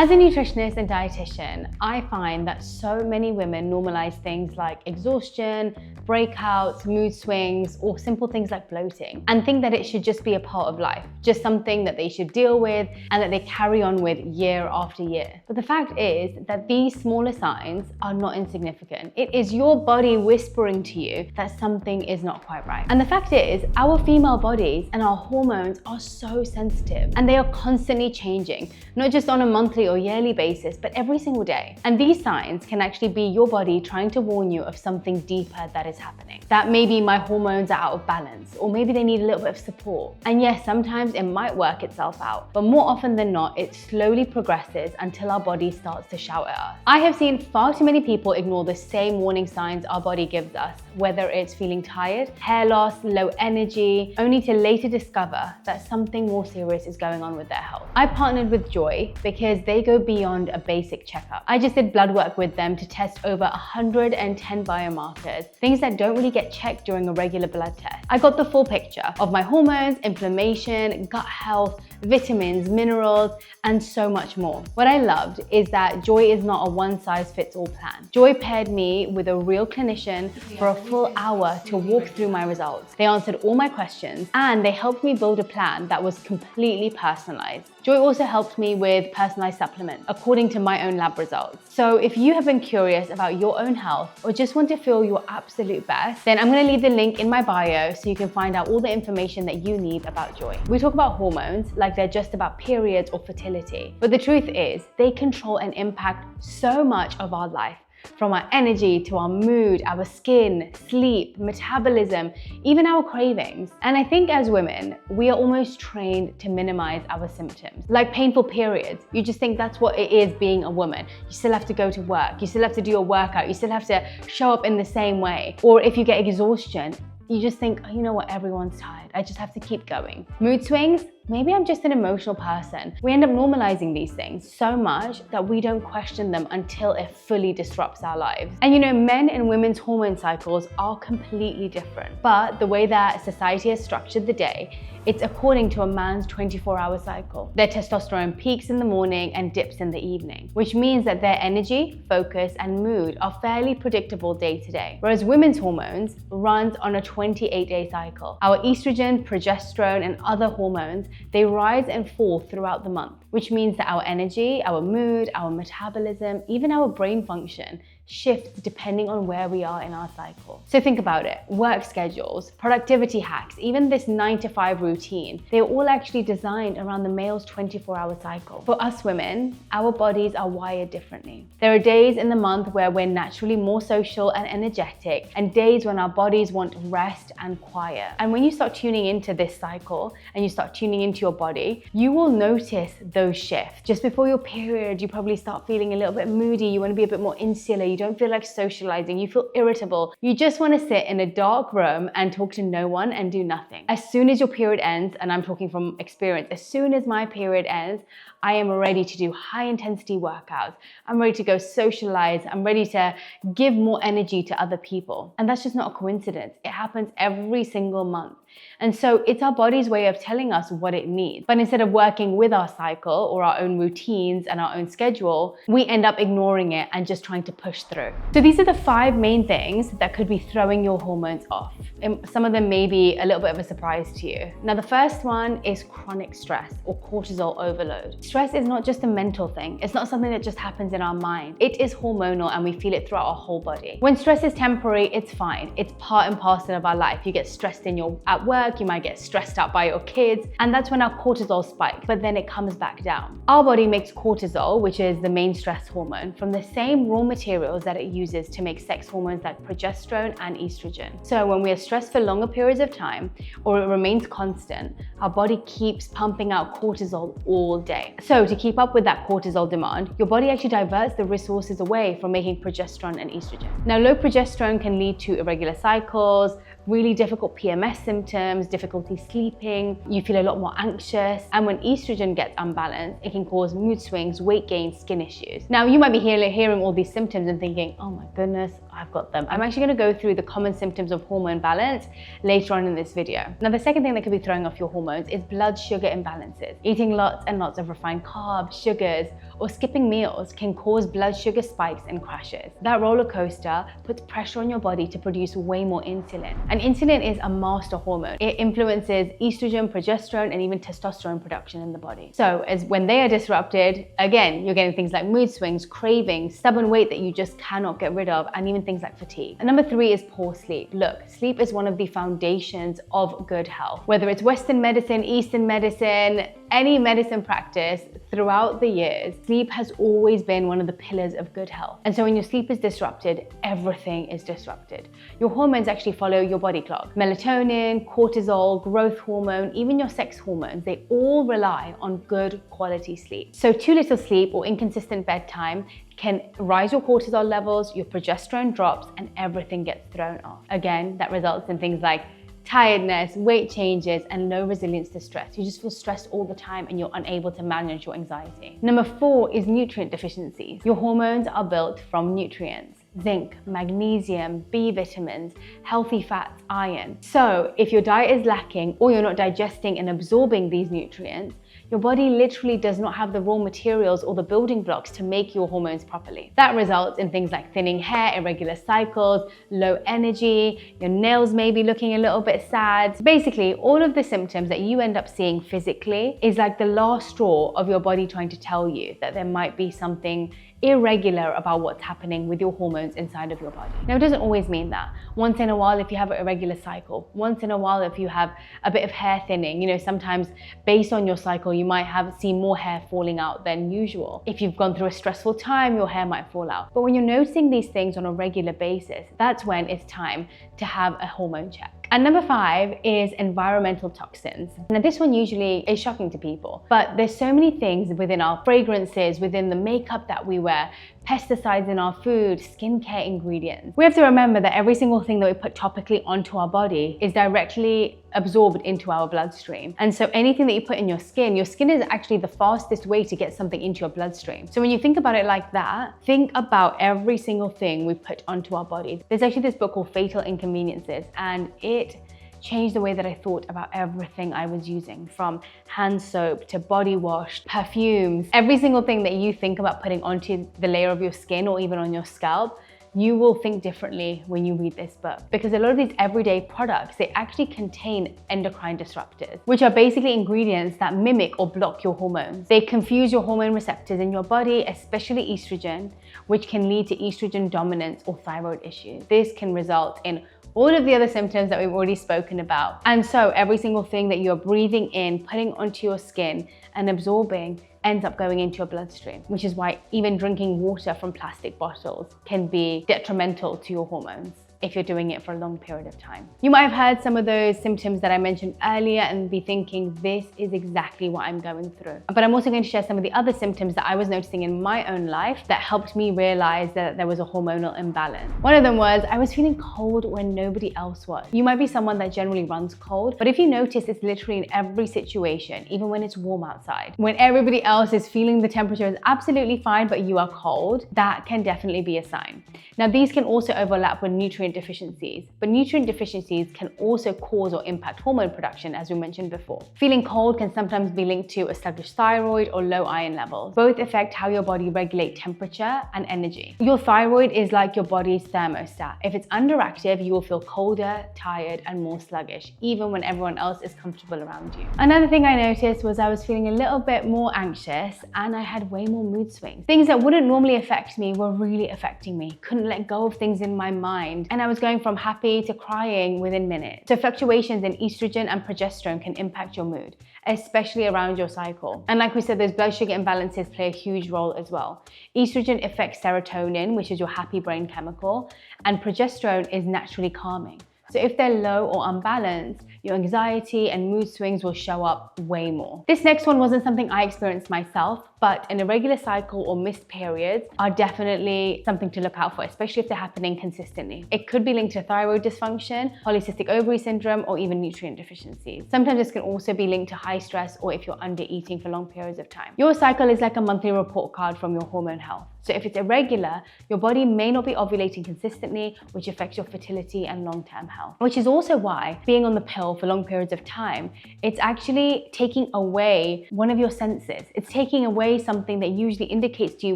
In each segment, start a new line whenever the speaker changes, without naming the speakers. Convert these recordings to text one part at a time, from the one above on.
As a nutritionist and dietitian, I find that so many women normalize things like exhaustion, breakouts, mood swings, or simple things like bloating, and think that it should just be a part of life, just something that they should deal with and that they carry on with year after year. But the fact is that these smaller signs are not insignificant. It is your body whispering to you that something is not quite right. And the fact is, our female bodies and our hormones are so sensitive, and they are constantly changing, not just on a monthly or yearly basis, but every single day. And these signs can actually be your body trying to warn you of something deeper that is happening. That maybe my hormones are out of balance, or maybe they need a little bit of support. And yes, sometimes it might work itself out, but more often than not, it slowly progresses until our body starts to shout at us. I have seen far too many people ignore the same warning signs our body gives us, whether it's feeling tired, hair loss, low energy, only to later discover that something more serious is going on with their health. I partnered with Joi because they go beyond a basic checkup. I just did blood work with them to test over 110 biomarkers, things that don't really get checked during a regular blood test. I got the full picture of my hormones, inflammation, gut health, vitamins, minerals, and so much more. What I loved is that Joi is not a one-size-fits-all plan. Joi paired me with a real clinician for a full hour to walk through my results. They answered all my questions and they helped me build a plan that was completely personalized. Joi also helped me with personalized supplements according to my own lab results. So if you have been curious about your own health or just want to feel your absolute best, then I'm going to leave the link in my bio so you can find out all the information that you need about Joi. We talk about hormones like they're just about periods or fertility, but the truth is they control and impact so much of our life. From our energy to our mood, our skin, sleep, metabolism, even our cravings. And I think as women, we are almost trained to minimize our symptoms. Like painful periods, you just think that's what it is being a woman. You still have to go to work, you still have to do your workout, you still have to show up in the same way. Or if you get exhaustion, you just think, oh, you know what, everyone's tired. I just have to keep going. Mood swings, maybe I'm just an emotional person. We end up normalizing these things so much that we don't question them until it fully disrupts our lives. And you know, men and women's hormone cycles are completely different. But the way that society has structured the day, it's according to a man's 24-hour cycle. Their testosterone peaks in the morning and dips in the evening, which means that their energy, focus, and mood are fairly predictable day to day. Whereas women's hormones runs on a 28-day cycle. Our estrogen, progesterone, and other hormones, they rise and fall throughout the month, which means that our energy, our mood, our metabolism, even our brain function shifts depending on where we are in our cycle. So think about it, work schedules, productivity hacks, even this 9-to-5 routine, they're all actually designed around the male's 24-hour cycle. For us women, our bodies are wired differently. There are days in the month where we're naturally more social and energetic, and days when our bodies want rest and quiet. And when you start tuning into this cycle and you start tuning into your body, you will notice those shifts. Just before your period, you probably start feeling a little bit moody, you want to be a bit more insular, you don't feel like socializing, you feel irritable, you just want to sit in a dark room and talk to no one and do nothing. As soon as your period ends, and I'm talking from experience, as soon as my period ends, I am ready to do high intensity workouts. I'm ready to go socialize. I'm ready to give more energy to other people. And that's just not a coincidence. It happens every single month. And so it's our body's way of telling us what it needs. But instead of working with our cycle or our own routines and our own schedule, we end up ignoring it and just trying to push through. So these are the 5 main things that could be throwing your hormones off. And some of them may be a little bit of a surprise to you. Now, the first one is chronic stress or cortisol overload. Stress is not just a mental thing. It's not something that just happens in our mind. It is hormonal and we feel it throughout our whole body. When stress is temporary, it's fine. It's part and parcel of our life. You get stressed at work, you might get stressed out by your kids, and that's when our cortisol spikes, but then it comes back down. Our body makes cortisol, which is the main stress hormone, from the same raw materials that it uses to make sex hormones like progesterone and estrogen. So when we are stressed for longer periods of time, or it remains constant, our body keeps pumping out cortisol all day. So to keep up with that cortisol demand, your body actually diverts the resources away from making progesterone and estrogen. Now, low progesterone can lead to irregular cycles, really difficult PMS symptoms, difficulty sleeping, you feel a lot more anxious, and when estrogen gets unbalanced, it can cause mood swings, weight gain, skin issues. Now, you might be hearing all these symptoms and thinking, oh my goodness, I've got them. I'm actually going to go through the common symptoms of hormone balance later on in this video. Now, the second thing that could be throwing off your hormones is blood sugar imbalances. Eating lots and lots of refined carbs, sugars, or skipping meals can cause blood sugar spikes and crashes. That roller coaster puts pressure on your body to produce way more insulin. And insulin is a master hormone. It influences estrogen, progesterone, and even testosterone production in the body. So as when they are disrupted, again, you're getting things like mood swings, cravings, stubborn weight that you just cannot get rid of, and even things like fatigue. And number 3 is poor sleep. Look, sleep is one of the foundations of good health. Whether it's Western medicine, Eastern medicine, any medicine practice throughout the years, sleep has always been one of the pillars of good health. And so when your sleep is disrupted, everything is disrupted. Your hormones actually follow your body clock. Melatonin, cortisol, growth hormone, even your sex hormones, they all rely on good quality sleep. So too little sleep or inconsistent bedtime can rise your cortisol levels, your progesterone drops, and everything gets thrown off. Again, that results in things like tiredness, weight changes, and low resilience to stress. You just feel stressed all the time and you're unable to manage your anxiety. Number 4 is nutrient deficiencies. Your hormones are built from nutrients: zinc, magnesium, B vitamins, healthy fats, iron. So if your diet is lacking or you're not digesting and absorbing these nutrients, your body literally does not have the raw materials or the building blocks to make your hormones properly. That results in things like thinning hair, irregular cycles, low energy, your nails may be looking a little bit sad. Basically, all of the symptoms that you end up seeing physically is like the last straw of your body trying to tell you that there might be something irregular about what's happening with your hormones inside of your body. Now, it doesn't always mean that. Once in a while, if you have an irregular cycle, once in a while, if you have a bit of hair thinning, sometimes based on your cycle, you might see more hair falling out than usual. If you've gone through a stressful time, your hair might fall out. But when you're noticing these things on a regular basis, that's when it's time to have a hormone check. And number 5 is environmental toxins. Now, this one usually is shocking to people, but there's so many things within our fragrances, within the makeup that we wear, pesticides in our food, skincare ingredients. We have to remember that every single thing that we put topically onto our body is directly absorbed into our bloodstream. And so anything that you put in your skin is actually the fastest way to get something into your bloodstream. So when you think about it like that, think about every single thing we put onto our body. There's actually this book called Fatal Inconveniences, and it changed the way that I thought about everything I was using, from hand soap to body wash, perfumes. Every single thing that you think about putting onto the layer of your skin or even on your scalp, you will think differently when you read this book, because a lot of these everyday products, they actually contain endocrine disruptors, which are basically ingredients that mimic or block your hormones. They confuse your hormone receptors in your body, especially estrogen, which can lead to estrogen dominance or thyroid issues. This can result in all of the other symptoms that we've already spoken about. And so every single thing that you're breathing in, putting onto your skin and absorbing ends up going into your bloodstream, which is why even drinking water from plastic bottles can be detrimental to your hormones if you're doing it for a long period of time. You might have heard some of those symptoms that I mentioned earlier and be thinking, this is exactly what I'm going through. But I'm also going to share some of the other symptoms that I was noticing in my own life that helped me realize that there was a hormonal imbalance. One of them was I was feeling cold when nobody else was. You might be someone that generally runs cold, but if you notice, it's literally in every situation, even when it's warm outside. When everybody else is feeling the temperature is absolutely fine, but you are cold, that can definitely be a sign. Now, these can also overlap with nutrient deficiencies, but nutrient deficiencies can also cause or impact hormone production, as we mentioned before. Feeling cold can sometimes be linked to a sluggish thyroid or low iron levels. Both affect how your body regulates temperature and energy. Your thyroid is like your body's thermostat. If it's underactive, you will feel colder, tired, and more sluggish, even when everyone else is comfortable around you. Another thing I noticed was I was feeling a little bit more anxious and I had way more mood swings. Things that wouldn't normally affect me were really affecting me. Couldn't let go of things in my mind, and I was going from happy to crying within minutes. So fluctuations in estrogen and progesterone can impact your mood, especially around your cycle. And like we said, those blood sugar imbalances play a huge role as well. Estrogen affects serotonin, which is your happy brain chemical, and progesterone is naturally calming. So if they're low or unbalanced, your anxiety and mood swings will show up way more. This next one wasn't something I experienced myself, but an irregular cycle or missed periods are definitely something to look out for, especially if they're happening consistently. It could be linked to thyroid dysfunction, polycystic ovary syndrome, or even nutrient deficiencies. Sometimes this can also be linked to high stress or if you're under eating for long periods of time. Your cycle is like a monthly report card from your hormone health. So if it's irregular, your body may not be ovulating consistently, which affects your fertility and long-term health. Which is also why being on the pill for long periods of time, it's actually taking away one of your senses. It's taking away something that usually indicates to you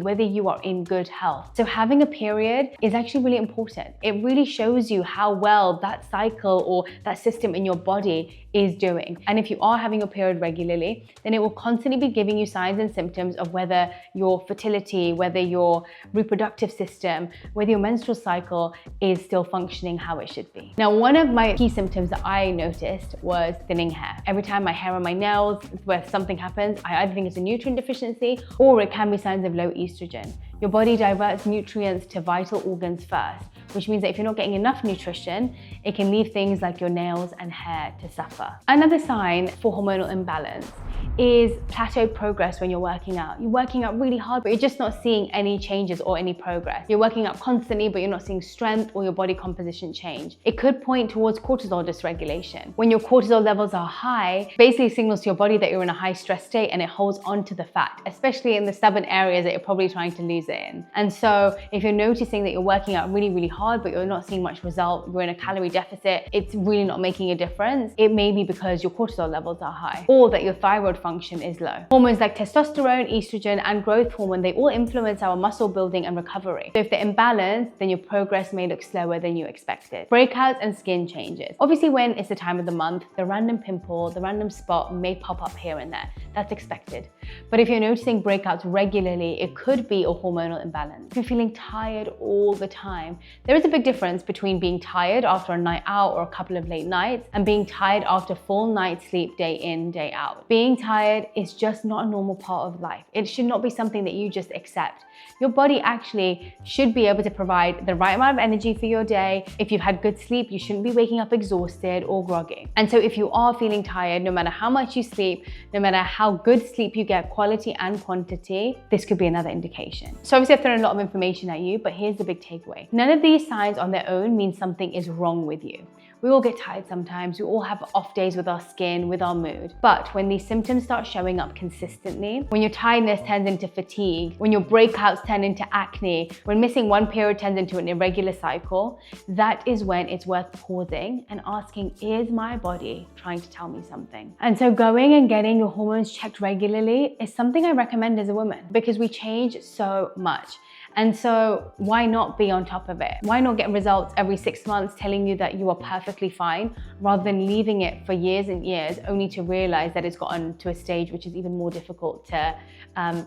whether you are in good health. So having a period is actually really important. It really shows you how well that cycle or that system in your body is doing. And if you are having a period regularly, then it will constantly be giving you signs and symptoms of whether your fertility, whether your reproductive system, whether your menstrual cycle is still functioning how it should be. Now, one of my key symptoms that I noticed was thinning hair. Every time my hair on my nails, where something happens, I either think it's a nutrient deficiency or it can be signs of low estrogen. Your body diverts nutrients to vital organs first, which means that if you're not getting enough nutrition, it can leave things like your nails and hair to suffer. Another sign for hormonal imbalance is plateaued progress when you're working out. You're working out really hard, but you're just not seeing any changes or any progress. You're working out constantly, but you're not seeing strength or your body composition change. It could point towards cortisol dysregulation. When your cortisol levels are high, basically signals to your body that you're in a high stress state and it holds onto the fat, especially in the stubborn areas that you're probably trying to lose it in. And so if you're noticing that you're working out really, really hard, but you're not seeing much result, you're in a calorie deficit, it's really not making a difference, it may be because your cortisol levels are high or that your thyroid function is low. Hormones like testosterone, estrogen, and growth hormone, they all influence our muscle building and recovery. So if they're imbalanced, then your progress may look slower than you expected. Breakouts and skin changes. Obviously, when it's the time of the month, the random pimple, the random spot may pop up here and there. That's expected. But if you're noticing breakouts regularly, it could be a hormonal imbalance. If you're feeling tired all the time, there is a big difference between being tired after a night out or a couple of late nights and being tired after full night's sleep day in, day out. Being tired is just not a normal part of life. It should not be something that you just accept. Your body actually should be able to provide the right amount of energy for your day. If you've had good sleep, you shouldn't be waking up exhausted or groggy. And so if you are feeling tired, no matter how much you sleep, no matter how good sleep you get, quality and quantity, this could be another indication. So obviously I've thrown a lot of information at you, but here's the big takeaway. None of these signs on their own mean something is wrong with you. We all get tired sometimes, we all have off days with our skin, with our mood. But when these symptoms start showing up consistently, when your tiredness turns into fatigue, when your breakouts turn into acne, when missing one period turns into an irregular cycle, that is when it's worth pausing and asking, is my body trying to tell me something? And so going and getting your hormones checked regularly is something I recommend as a woman because we change so much. And so why not be on top of it? Why not get results every 6 months telling you that you are perfectly fine rather than leaving it for years and years only to realize that it's gotten to a stage which is even more difficult to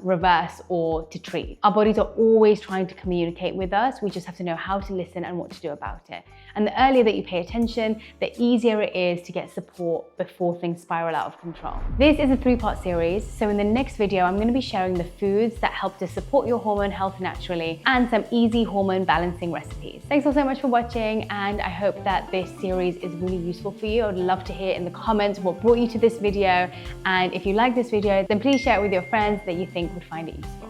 reverse or to treat. Our bodies are always trying to communicate with us. We just have to know how to listen and what to do about it. And the earlier that you pay attention, the easier it is to get support before things spiral out of control. This is a 3-part series. So in the next video, I'm going to be sharing the foods that help to support your hormone health naturally and some easy hormone balancing recipes. Thanks all so much for watching, and I hope that this series is really useful for you. I would love to hear in the comments what brought you to this video, and if you like this video, then please share it with your friends that you think would find it useful.